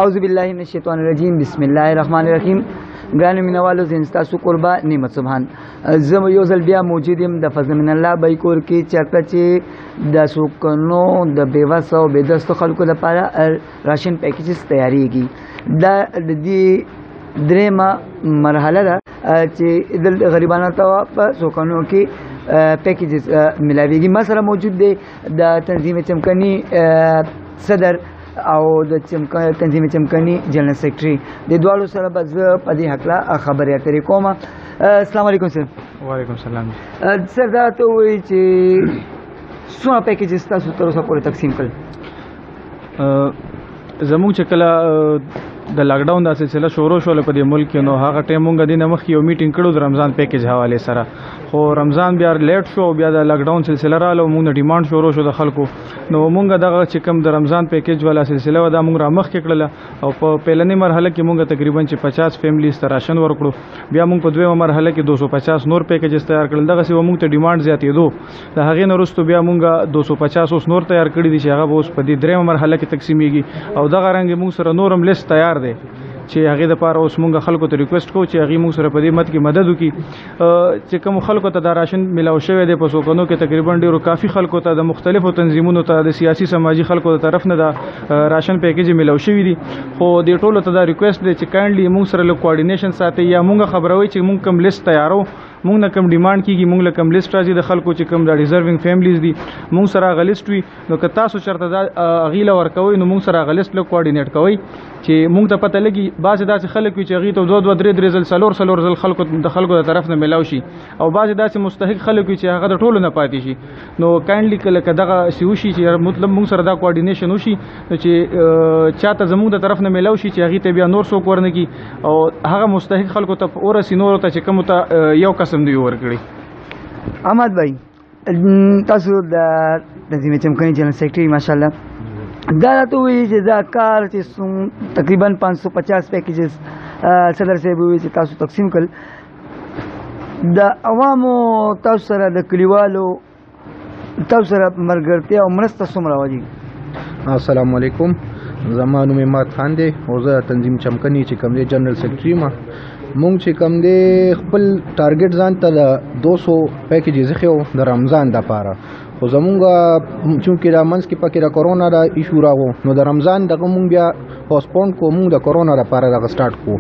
اعوذ باللہ من الشیطان الرجیم بسم الله الرحمن الرحیم. ګرانو مینوالو زه ستاسو قربا نعمت سبحان زه یو ځل بیا موجود یم د فضل من الله بایکور کې چېرته چې د سوکنو د بېوسو او بېدستو خلکو لپاره راشن پیکیجز تیاریږي. دا د دې درېیمه مرحله ده چې د غریبانو ته په سوکنو کې پیکیجز ملاویږي. ما سره موجود دی د تنظیم چمکنی صدر او د تنظیم چمکنی جنرال سیکرټري، د دواړو سره به زه په دې هکله خبرې اترې کوم. السلام علیکم سر. وعلیکم السلام. سر دا ته ووایي چې څومره پیکیجز تاسو تر اوسه پورې تقسیم کړل؟ زموږ چې کله د لاکډاون دا سلسله شروع شوله په دې ملک کې، نو هغه ټایم مونږ د مخکې یو میټینګ کړو د رمضان پیکیج حوالې سره، خو رمضان بیا لیټ شو، بیا د لاکډاون سلسله رااله، مونږ د ډیمانډ شروع شو د خلکو، نو مونږ دغه چې کوم د رمضان پیکیج والا سلسله و دا مونږ را مخکې کړله، او په پیلنۍ مرحله کې مونږ تقریبا چې 50 فیملیز ته راشن ورکړو. بیا مونږ په دویمه مرحله کې 250 نور پیکیجز تیار کړل. دغسې به مونږ ته ډیمانډ زیاتېدو، د هغې نه وروسته بیا مونږ 250 اوس نور تیار کړي دي چې هغه به اوس په دې درېیمه مرحله کې تقسیمیږي، او دغه رنګ مونږ سره نور هم لیست تیار دی چې هغې دپاره اوس مونږ خلکو ته ریکویسټ کوو چې هغې مونږ سره په دې مد کې مدد وکړي. چې کوم خلکو ته دا راشن میلاو شوی دی په سوکنو کې تقریبا ډېرو کافي خلکو ته د مختلفو تنظیمونو ته د سیاسي سماجي خلکو د طرف نه دا راشن پیکیج میلاو شوي دي، خو دې ټولو ته دا ریکویسټ دی چې کاینډلي مونږ سره لږ کوارډینیشن ساتئ، یا مونږ خبروئ چې مونږ کوم لیست تیارو، مونږ نه کوم ډیمانډ کیږي، مونږ له کوم لیست راځي د خلکو چې کوم د ډیزروینګ فیملیز دي مونږ سره هغه لیست وي. نو که تاسو چېرته دا هغې له ورکوئ نو مونږ سره هغه لیست لږ کوارډینیټ کوئ چې مونږ ته پته لګي. بعضې داسې خلک وي چې هغې ته 2 3 ځل 4 ځل خلکو د طرف نه میلاو شي، او بعضې داسې مستحق خلک وي چې هغه د ټولو نه پاتې شي. نو کاینډلي کله که دغه سې وشي چې مطلب مونږ سره دا کوارډینیشن وشي چې چاته زمونږ د طرف نه میلاو شي چې هغې ته بیا نور څوک ورنه کي، او هغه مستحق خلکو ته ورسي نورو ته چې کومو ته یو قسم دی ورکړي. احمد بھائی، تاسو د تنظیم چمکنی جنرال سیکرټري ماشاءالله، دا راته ووایي چې دا کار چې تقریبا 550 پیکیجز صدر صاحب ووایي چې تاسو تقسیم کړل، د عوامو تاسو سره د کلیوالو تاسو سره ملګرتیا او مرسته څومره وه دي؟ السلام علیکم، زما نوم امداد خان دی او زه تنظیم چمکنی چې کوم دی جنرال سیکرټري ما. مونږ چې کوم دی خپل ټارګټ ځان ته د 200 پیکیجز ایښی و د رمضان دپاره، خو زمونږ چونکې دا منځ کې پکې د کورونا د ایشو راغو، نو د رمضان دغه مونږ بیا پوسپونډ کو، مونږ د کورونا دپاره دغه سټارټ کو.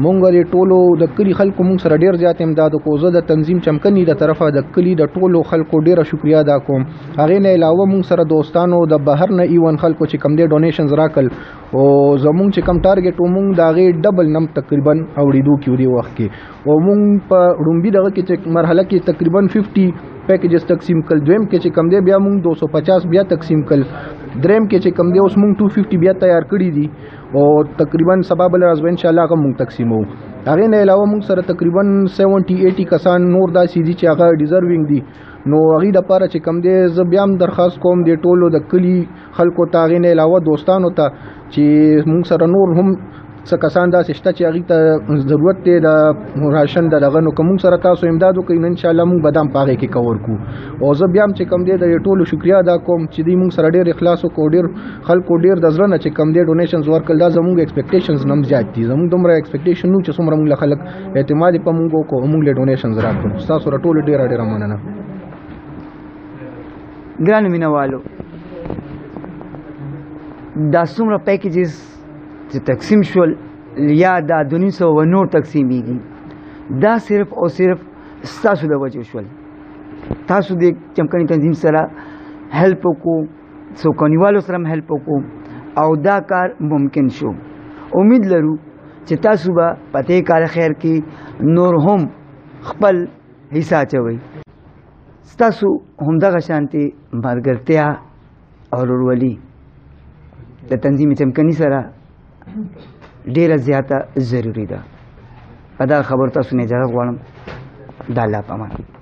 مونږ د ټولو د کلي خلکو مونږ سره ډېر زیات امداد وکړو. زه د تنظیم چمکني د طرفه د کلي د ټولو خلکو ډېره شکریا ادا کوم. هغې نه علاوه مونږ سره دوستانو د بهر نه ایون خلکو چې کم دی ډونیشنز راکړل، او زمونږ چې کم ټارګټ و مونږ د هغې ډبل نم تقریبا اوړېدو کې دې وخت کې، او مونږ په ړومبي دغه کې چې مرحله کې تقریبا 50 پیکیجز تقسیم کړل. دویم کې چې کم دی بیا مونږ 250 بیا تقسیم کړل. دریم کې چې کم دی اوس مونږ 250 بیا تیار کړي دي، او تقریبا سبا بل ورځ به انشاءالله هغه مونږ تقسیمو. هغې نه علاوه مونږ سره تقریبا 70-80 کسان نور داسې دي چې هغه ډیزروینګ دي. نو هغې دپاره چې کم دی زه بیا هم درخواست کوم د ټولو د کلي خلکو ته، هغې نه علاوه دوستانو ته چې مونږ سره نور هم څه کسان داسې شته چې هغې ته ضرورت دی د راشن د دغه، نو که مونږ سره تاسو امداد وکړئ نو انشاءالله مونږ به دا هم په هغې کې کور کړو. او زه بیا هم چې کوم دی د ټولو شکریا ادا کوم چې دوی مونږ سره ډېر اخلاص وکړو، ډېر خلکو ډېر د زړه نه چې کوم دی ډونیشنز ورکړل. دا زمونږ ایکسپیکټیشنز نه هم زیات دي، زمونږ دومره ایکسپیکټیشن نو چې څومره مونږ له خلک اعتماد په مونږ وکړو، مونږ له ډونیشنز راکړو. ستاسو سره ټولو ډېره ډېره مننه. ګرانو مینوالو، دا څومره پیکیجز چې تقسیم شول یا دا 200 نور تقسیمیږي، دا صرف او صرف ستاسو د وجې شول. تاسو د چمکني تنظیم سره هیلپ وکړو، سوکنیوالو سره هم هیلپ وکړو، او دا کار ممکن شو. امید لرو چې تاسو به په دې کار خیر کې نور هم خپل حصہ اچوئ. ستاسو همدغه شانتې ملګرتیا او ورورولي د تنظیم چمکني سره ډیره زیاته ضروری ده. په دغه خبرو تاسو نه اجازه غواړم. د الله په امان.